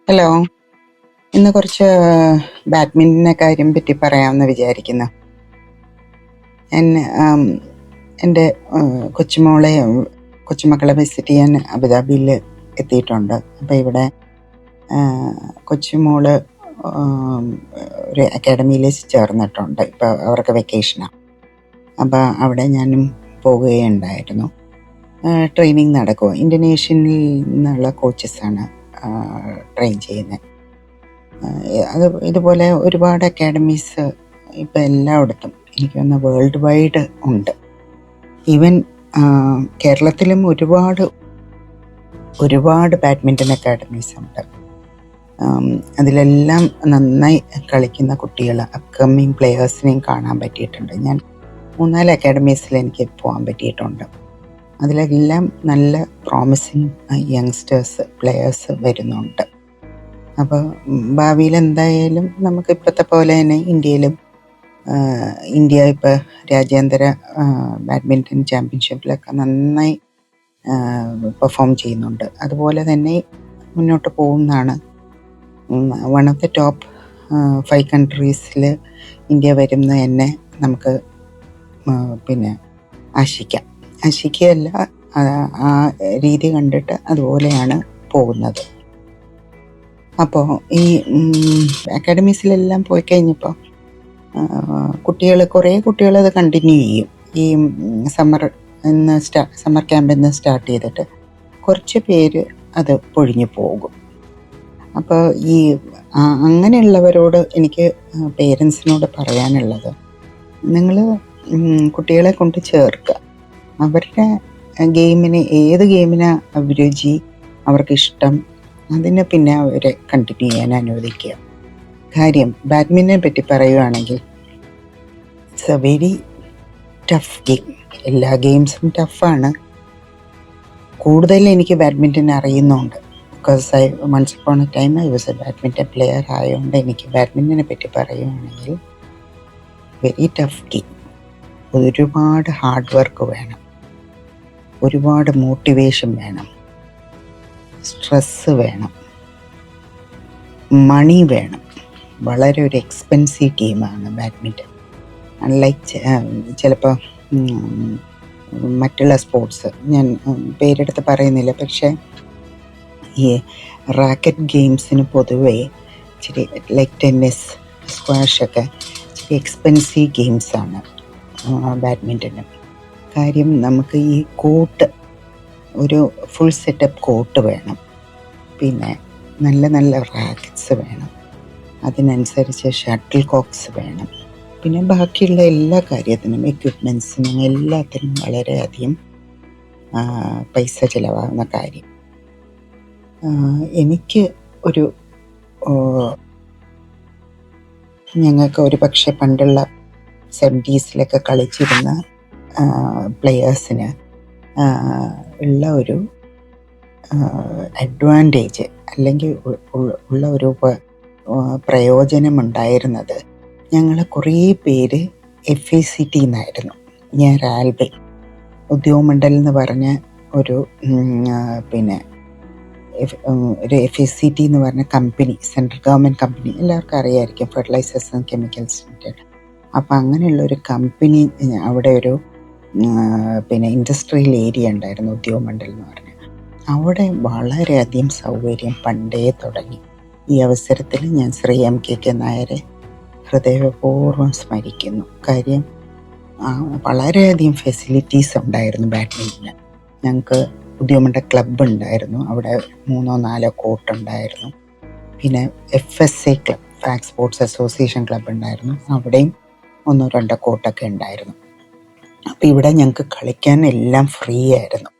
Hello. ഇന്ന് കുറച്ച് ബാഡ്മിൻ്റനെ കാര്യം പറ്റി പറയാമെന്ന് വിചാരിക്കുന്നു. ഞാൻ എൻ്റെ കൊച്ചുമക്കളെ വിസിറ്റ് ചെയ്യാൻ അബുദാബിയിൽ എത്തിയിട്ടുണ്ട്. അപ്പോൾ ഇവിടെ കൊച്ചുമോള് ഒരു അക്കാഡമിയിൽ ചേർന്നിട്ടുണ്ട്. ഇപ്പോൾ അവർക്ക് വെക്കേഷനാണ്. അപ്പോൾ അവിടെ ഞാനും പോവുകയുണ്ടായിരുന്നു. ട്രെയിനിങ് നടക്കുക. ഇന്തോനേഷ്യയിൽ നിന്നുള്ള കോച്ചസാണ് ട്രെയിൻ ചെയ്യുന്നത്. ഇതുപോലെ ഒരുപാട് അക്കാഡമീസ് ഇപ്പം എല്ലായിടത്തും എനിക്ക് തോന്നുന്നു വേൾഡ് വൈഡ് ഉണ്ട്. ഈവൻ കേരളത്തിലും ഒരുപാട് ബാഡ്മിൻ്റൺ അക്കാഡമീസ് ഉണ്ട്. അതിലെല്ലാം നന്നായി കളിക്കുന്ന കുട്ടികൾ, അപ്കമ്മിങ് പ്ലെയേഴ്സിനെയും കാണാൻ പറ്റിയിട്ടുണ്ട്. ഞാൻ 3-4 അക്കാഡമീസിൽ എനിക്ക് പോകാൻ പറ്റിയിട്ടുണ്ട്. അതിലെല്ലാം നല്ല പ്രോമിസിങ് യങ്സ്റ്റേഴ്സ് പ്ലെയേഴ്സ് വരുന്നുണ്ട്. അപ്പോൾ ഭാവിയിൽ എന്തായാലും നമുക്ക് ഇപ്പോഴത്തെ പോലെ തന്നെ ഇന്ത്യ ഇപ്പോൾ രാജ്യാന്തര ബാഡ്മിൻ്റൺ ചാമ്പ്യൻഷിപ്പിലൊക്കെ നന്നായി പെർഫോം ചെയ്യുന്നുണ്ട്. അതുപോലെ തന്നെ മുന്നോട്ട് പോകുന്നതാണ്. വൺ ഓഫ് ദ ടോപ്പ് 5 കൺട്രീസിൽ ഇന്ത്യ വരുന്നത് തന്നെ നമുക്ക് പിന്നെ ആശിക്കുകയല്ല, ആ രീതി കണ്ടിട്ട് അതുപോലെയാണ് പോകുന്നത്. അപ്പോൾ ഈ അക്കാഡമീസിലെല്ലാം പോയി കഴിഞ്ഞപ്പോൾ കുറേ കുട്ടികൾ അത് കണ്ടിന്യൂ ചെയ്യും. ഈ സമ്മർ ക്യാമ്പിൽ നിന്ന് സ്റ്റാർട്ട് ചെയ്തിട്ട് കുറച്ച് പേര് അത് പൊഴിഞ്ഞു പോകും. അപ്പോൾ ഈ അങ്ങനെയുള്ളവരോട് എനിക്ക് പേരൻസിനോട് പറയാനുള്ളത്, നിങ്ങൾ കുട്ടികളെ കൊണ്ട് ചേർക്കുക. അവരുടെ ഏത് ഗെയിമിനാണ് അഭിരുചി, അവർക്കിഷ്ടം, അതിനെ പിന്നെ അവരെ കണ്ടിന്യൂ ചെയ്യാൻ അനുവദിക്കുക. കാര്യം ബാഡ്മിൻ്റനെ പറ്റി പറയുകയാണെങ്കിൽ it's a very tough game. എല്ലാ ഗെയിംസും ടഫാണ്. കൂടുതൽ എനിക്ക് ബാഡ്മിൻ്റൺ അറിയുന്നുണ്ട്. Because once upon a time I was a badminton player ആയതുകൊണ്ട് എനിക്ക് ബാഡ്മിൻ്റനെ പറ്റി പറയുകയാണെങ്കിൽ വെരി ടഫ് ഗെയിം. ഒരുപാട് ഹാർഡ് വർക്ക് വേണം, ഒരുപാട് മോട്ടിവേഷൻ വേണം, സ്ട്രെസ്സ് വേണം, മണി വേണം. വളരെ ഒരു എക്സ്പെൻസീവ് ഗെയിമാണ് ബാഡ്മിൻ്റൺ. അൺലൈക്ക് ചിലപ്പോൾ മറ്റുള്ള സ്പോർട്സ്, ഞാൻ പേരെടുത്ത് പറയുന്നില്ല, പക്ഷേ ഈ റാക്കറ്റ് ഗെയിംസിന് പൊതുവേ ഇച്ചിരി ലൈക്ക് ടെന്നീസ്, സ്ക്വാഷൊക്കെ ഇച്ചിരി എക്സ്പെൻസീവ് ഗെയിംസാണ് ബാഡ്മിൻ്റന്. കാര്യം നമുക്ക് ഈ കോർട്ട്, ഒരു ഫുൾ സെറ്റപ്പ് കോർട്ട് വേണം, പിന്നെ നല്ല നല്ല റാക്കറ്റ്സ് വേണം, അതിനനുസരിച്ച് ഷട്ടിൽ കോക്സ് വേണം, പിന്നെ ബാക്കിയുള്ള എല്ലാ കാര്യത്തിനും, എക്വിപ്മെൻസിനും എല്ലാത്തിനും വളരെയധികം പൈസ ചിലവാകുന്ന കാര്യം. ഞങ്ങൾക്ക് ഒരു പക്ഷേ പണ്ടുള്ള 70s കളിച്ചിരുന്ന പ്ലെയേഴ്സിന് ഉള്ള ഒരു അഡ്വാൻറ്റേജ് അല്ലെങ്കിൽ ഉള്ള ഒരു പ്രയോജനമുണ്ടായിരുന്നത്, ഞങ്ങൾ കുറേ പേര് FACT എന്നായിരുന്നു. ഞാൻ റാൽബെ ഉദ്യോഗമണ്ഡൽ എന്ന് പറഞ്ഞ ഒരു FACT എന്ന് പറഞ്ഞ കമ്പനി, സെൻട്രൽ ഗവൺമെൻറ് കമ്പനി, എല്ലാവർക്കും അറിയാമായിരിക്കും, ഫെർട്ടിലൈസേഴ്സ് ആൻഡ് കെമിക്കൽസ് ലിമിറ്റഡ്. അപ്പോൾ അങ്ങനെയുള്ള ഒരു കമ്പനി, അവിടെ ഒരു ഇൻഡസ്ട്രിയൽ ഏരിയ ഉണ്ടായിരുന്നു, ഉദ്യോഗമണ്ഡൽ എന്ന് പറഞ്ഞ. അവിടെ വളരെയധികം സൗകര്യം പണ്ടേ തുടങ്ങി. ഈ അവസരത്തിൽ ഞാൻ ശ്രീ MKK നായരെ ഹൃദയപൂർവ്വം സ്മരിക്കുന്നു. കാര്യം വളരെയധികം ഫെസിലിറ്റീസ് ഉണ്ടായിരുന്നു ബാഡ്മിൻ്റന്. ഞങ്ങൾക്ക് ഉദ്യോഗമണ്ഡൽ ക്ലബ്ബ് ഉണ്ടായിരുന്നു, അവിടെ 3-4 കോർട്ട് ഉണ്ടായിരുന്നു. പിന്നെ FSA club, fact sports association club ഉണ്ടായിരുന്നു, അവിടെയും 1-2 കോർട്ടൊക്കെ ഉണ്ടായിരുന്നു. അപ്പോൾ ഇവിടെ ഞങ്ങൾക്ക് കളിക്കാൻ എല്ലാം ഫ്രീ ആയിരുന്നു,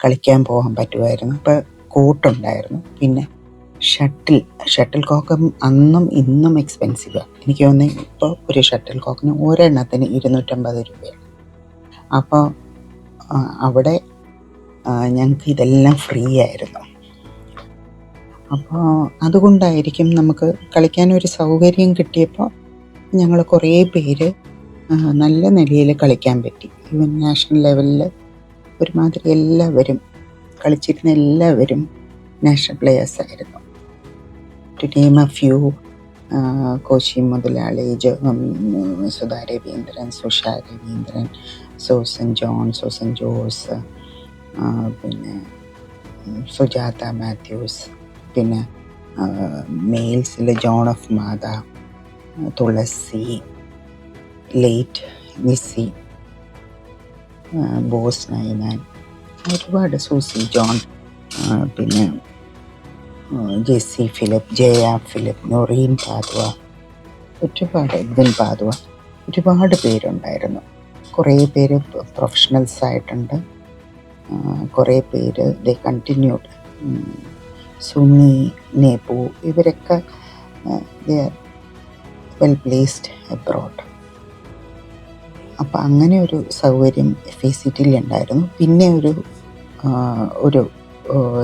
കളിക്കാൻ പോകാൻ പറ്റുമായിരുന്നു. അപ്പോൾ കോർട്ടുണ്ടായിരുന്നു. പിന്നെ ഷട്ടിൽ കോക്ക് അന്നും ഇന്നും എക്സ്പെൻസീവാണ്. എനിക്ക് തോന്നുന്നു ഇപ്പോൾ ഒരു ഷട്ടിൽ കോക്കിന് ഒരെണ്ണത്തിന് 250 രൂപയാണ്. അപ്പോൾ അവിടെ ഞങ്ങൾക്ക് ഇതെല്ലാം ഫ്രീ ആയിരുന്നു. അപ്പോൾ അതുകൊണ്ടായിരിക്കും നമുക്ക് കളിക്കാനൊരു സൗകര്യം കിട്ടിയപ്പോൾ ഞങ്ങൾ കുറേ പേര് നല്ല നിലയിൽ കളിക്കാൻ പറ്റി. ഈവൻ നാഷണൽ ലെവലിൽ ഒരുമാതിരി കളിച്ചിരുന്ന എല്ലാവരും നാഷണൽ പ്ലെയേഴ്സായിരുന്നു. To name a few. Koshy മുതലാളി, Sudha Raveendran, Susha Raveendran, Susan John, Susan Jose, പിന്നെ സുജാത മാത്യൂസ്, പിന്നെ മെയിൽസിൽ ജോൺ ഓഫ് മാത, തുളസി, ലേറ്റ് നിസി, ബോസ് നയനാൻ, ഒരുപാട്, സൂസി ജോൺ, പിന്നെ Jessy Philip, Jaya Philip, Noreen Padua, ഒരുപാട്, എഡ്വിൻ പാതുവ, ഒരുപാട് പേരുണ്ടായിരുന്നു. കുറേ പേര് പ്രൊഫഷണൽസ് ആയിട്ടുണ്ട്, കുറേ പേര് ദേ കണ്ടിന്യൂഡ്. സുമി, നേപു, ഇവരൊക്കെ വെൽ പ്ലേസ്ഡ് എബ്രോഡ്. അപ്പം അങ്ങനെ ഒരു സൗകര്യം FACT ഉണ്ടായിരുന്നു. പിന്നെ ഒരു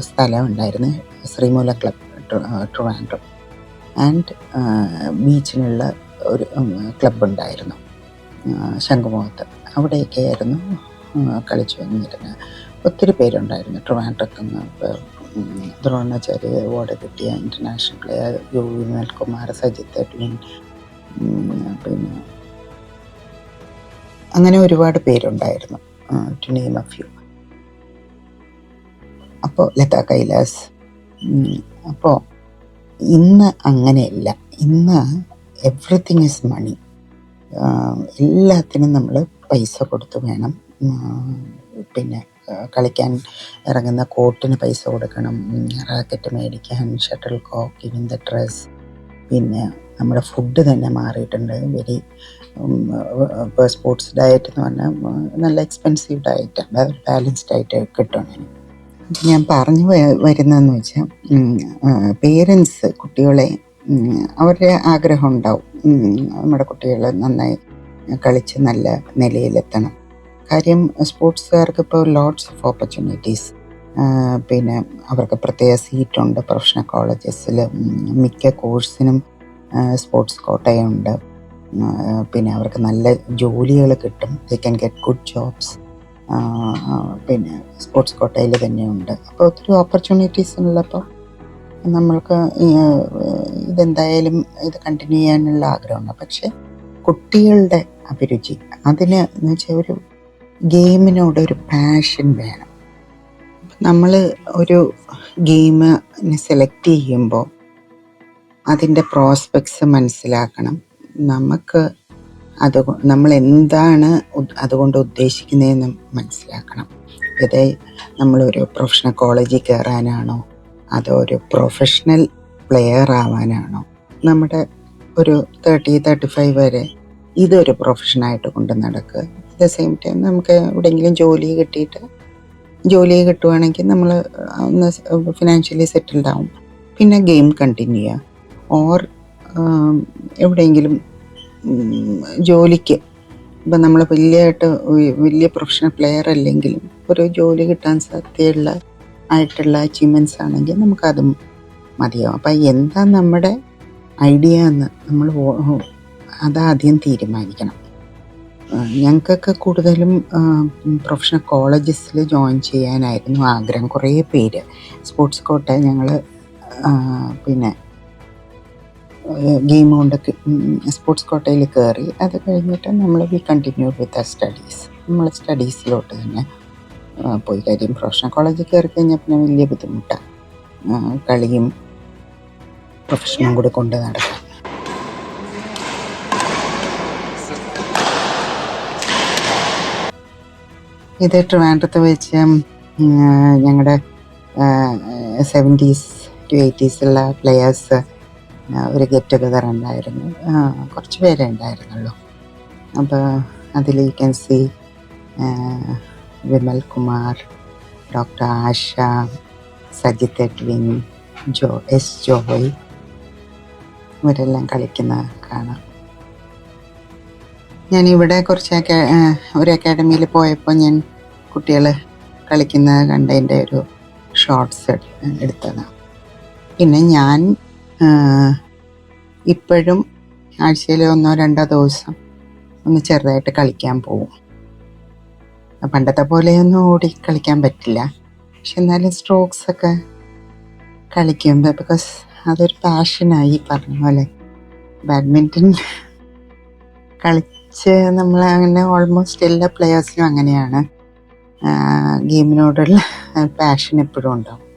സ്ഥലം ഉണ്ടായിരുന്നു, ശ്രീമൂല ക്ലബ്, ട്രിവാൻഡ്രം. ആൻഡ് ബീച്ചിനുള്ള ഒരു ക്ലബ്ബുണ്ടായിരുന്നു, ശംഖുമുഖത്ത്. അവിടെയൊക്കെ ആയിരുന്നു കളിച്ചു വന്നിരുന്നത്. ഒത്തിരി പേരുണ്ടായിരുന്നു ട്രിവാൻഡ്രത്ത് നിന്ന്. ദ്രോണാചാര്യ അവാർഡ് കിട്ടിയ international player U Vimalkumar, Sajith Edwin, പിന്നെ അങ്ങനെ ഒരുപാട് പേരുണ്ടായിരുന്നു, ടു നെയിം എ ഫ്യൂ. അപ്പോൾ ലത കൈലാസ്. അപ്പോൾ ഇന്ന് അങ്ങനെയല്ല. ഇന്ന് എവ്രിതിങ് ഈസ് മണി. എല്ലാത്തിനും നമ്മൾ പൈസ കൊടുത്ത് വേണം. പിന്നെ കളിക്കാൻ ഇറങ്ങുന്ന കോർട്ടിന് പൈസ കൊടുക്കണം, റാക്കറ്റ് മേടിക്കാൻ, ഷട്ടിൽ കോക്ക്, ഇവൻ ദ ഡ്രസ്. പിന്നെ നമ്മുടെ ഫുഡ് തന്നെ മാറിയിട്ടുണ്ട്. ഇപ്പോൾ സ്പോർട്സ് ഡയറ്റ് എന്ന് പറഞ്ഞാൽ നല്ല എക്സ്പെൻസീവ് ഡയറ്റാണ്, ബാലൻസ്ഡ് ആയിട്ട് കിട്ടണം. ഞാൻ പറഞ്ഞു വരുന്നതെന്ന് വെച്ചാൽ, പേരൻസ് കുട്ടികളെ, അവരുടെ ആഗ്രഹം ഉണ്ടാവും നമ്മുടെ കുട്ടികൾ നന്നായി കളിച്ച് നല്ല നിലയിലെത്തണം. കാര്യം സ്പോർട്സുകാർക്ക് ഇപ്പോൾ ലോട്ട്സ് ഓഫ് ഓപ്പർച്യൂണിറ്റീസ്. പിന്നെ അവർക്ക് പ്രത്യേക സീറ്റുണ്ട് പ്രൊഫഷണൽ കോളേജസിൽ. മിക്ക കോഴ്സിനും സ്പോർട്സ് കോട്ടയുണ്ട്. പിന്നെ അവർക്ക് നല്ല ജോലികൾ കിട്ടും, they can get good jobs. പിന്നെ സ്പോർട്സ് കോട്ടയിൽ തന്നെയുണ്ട്. അപ്പോൾ ഒത്തിരി ഓപ്പർച്യൂണിറ്റീസ് ഉള്ളപ്പോൾ നമ്മൾക്ക് ഇതെന്തായാലും ഇത് കണ്ടിന്യൂ ചെയ്യാനുള്ള ആഗ്രഹമുണ്ട്. പക്ഷെ കുട്ടികളുടെ അഭിരുചി, അതിന് എന്ന് വെച്ചാൽ ഒരു ഗെയിമിനോടൊരു പാഷൻ വേണം. നമ്മൾ ഒരു ഗെയിമിനെ സെലക്ട് ചെയ്യുമ്പോൾ അതിൻ്റെ പ്രോസ്പെക്ട്സ് മനസ്സിലാക്കണം. നമ്മൾ എന്താണ് അതുകൊണ്ട് ഉദ്ദേശിക്കുന്നതെന്ന് മനസ്സിലാക്കണം. ഇത് നമ്മളൊരു പ്രൊഫഷണൽ കോളേജിൽ കയറാനാണോ, അതോ ഒരു പ്രൊഫഷണൽ പ്ലെയർ ആവാനാണോ? നമ്മുടെ ഒരു 30-35 വരെ ഇതൊരു പ്രൊഫഷനായിട്ട് കൊണ്ട് നടക്കുക. അറ്റ് ദ സെയിം ടൈം നമുക്ക് എവിടെയെങ്കിലും ജോലി കിട്ടുവാണെങ്കിൽ നമ്മൾ ഒന്ന് ഫിനാൻഷ്യലി സെറ്റിൽഡ് ആവും. പിന്നെ ഗെയിം കണ്ടിന്യൂ ചെയ്യുക. ഓർ എവിടെയെങ്കിലും ജോലിക്ക്, ഇപ്പം നമ്മൾ വലിയ പ്രൊഫഷണൽ പ്ലെയർ അല്ലെങ്കിലും ഒരു ജോലി കിട്ടാൻ സാധ്യതയുള്ള അച്ചീവ്മെൻറ്റ്സ് ആണെങ്കിൽ നമുക്കതും മതിയാവും. അപ്പം എന്താ നമ്മുടെ ഐഡിയ എന്ന് നമ്മൾ അതാദ്യം തീരുമാനിക്കണം. ഞങ്ങൾക്കൊക്കെ കൂടുതലും പ്രൊഫഷണൽ കോളേജസിൽ ജോയിൻ ചെയ്യാനായിരുന്നു ആഗ്രഹം. കുറേ പേര് സ്പോർട്സ് കോട്ട ഞങ്ങൾ പിന്നെ ഗെയിം കൊണ്ട് സ്പോർട്സ് കോട്ടയിൽ കയറി. അത് കഴിഞ്ഞിട്ട് വി കണ്ടിന്യൂ വിത്ത് സ്റ്റഡീസ്. നമ്മൾ സ്റ്റഡീസിലോട്ട് തന്നെ പോയി. കാര്യം പ്രൊഫഷണൽ കോളേജിൽ കയറി കഴിഞ്ഞാൽ പിന്നെ വലിയ ബുദ്ധിമുട്ടാണ്, കളിയും പ്രൊഫഷനും കൂടി കൊണ്ട് നടക്കാം. ഇത് ട്രിവാൻഡ്രത്ത് വെച്ച് ഞങ്ങളുടെ 70s to 80s പ്ലെയേഴ്സ് ഒരു ഗെറ്റ് ടുഗദർ ഉണ്ടായിരുന്നു. കുറച്ച് പേരേ ഉണ്ടായിരുന്നുള്ളൂ. അപ്പോൾ അതിൽ you can see Vimal Kumar, doctor Asha, Sajith Edwin, Joy, ഇവരെല്ലാം കളിക്കുന്ന കാണാം. ഞാനിവിടെ ഒരു അക്കാഡമിയിൽ പോയപ്പോൾ ഞാൻ കുട്ടികൾ കളിക്കുന്നത് കണ്ടതിൻ്റെ ഒരു ഷോർട്സ് എടുത്തതാണ്. പിന്നെ ഞാൻ ഇപ്പോഴും ആഴ്ചയിൽ 1-2 ദിവസം ഒന്ന് ചെറുതായിട്ട് കളിക്കാൻ പോവും. പണ്ടത്തെ പോലെയൊന്നും ഓടി കളിക്കാൻ പറ്റില്ല, പക്ഷെ എന്നാലും സ്ട്രോക്സൊക്കെ കളിക്കും. ബിക്കോസ് അതൊരു പാഷനായി പറഞ്ഞ പോലെ. ബാഡ്മിൻ്റൺ കളിച്ച് നമ്മൾ അങ്ങനെ ഓൾമോസ്റ്റ് എല്ലാ പ്ലെയേഴ്സിനും അങ്ങനെയാണ്. ഗെയിമിനോടുള്ള പാഷൻ എപ്പോഴും ഉണ്ടാവും.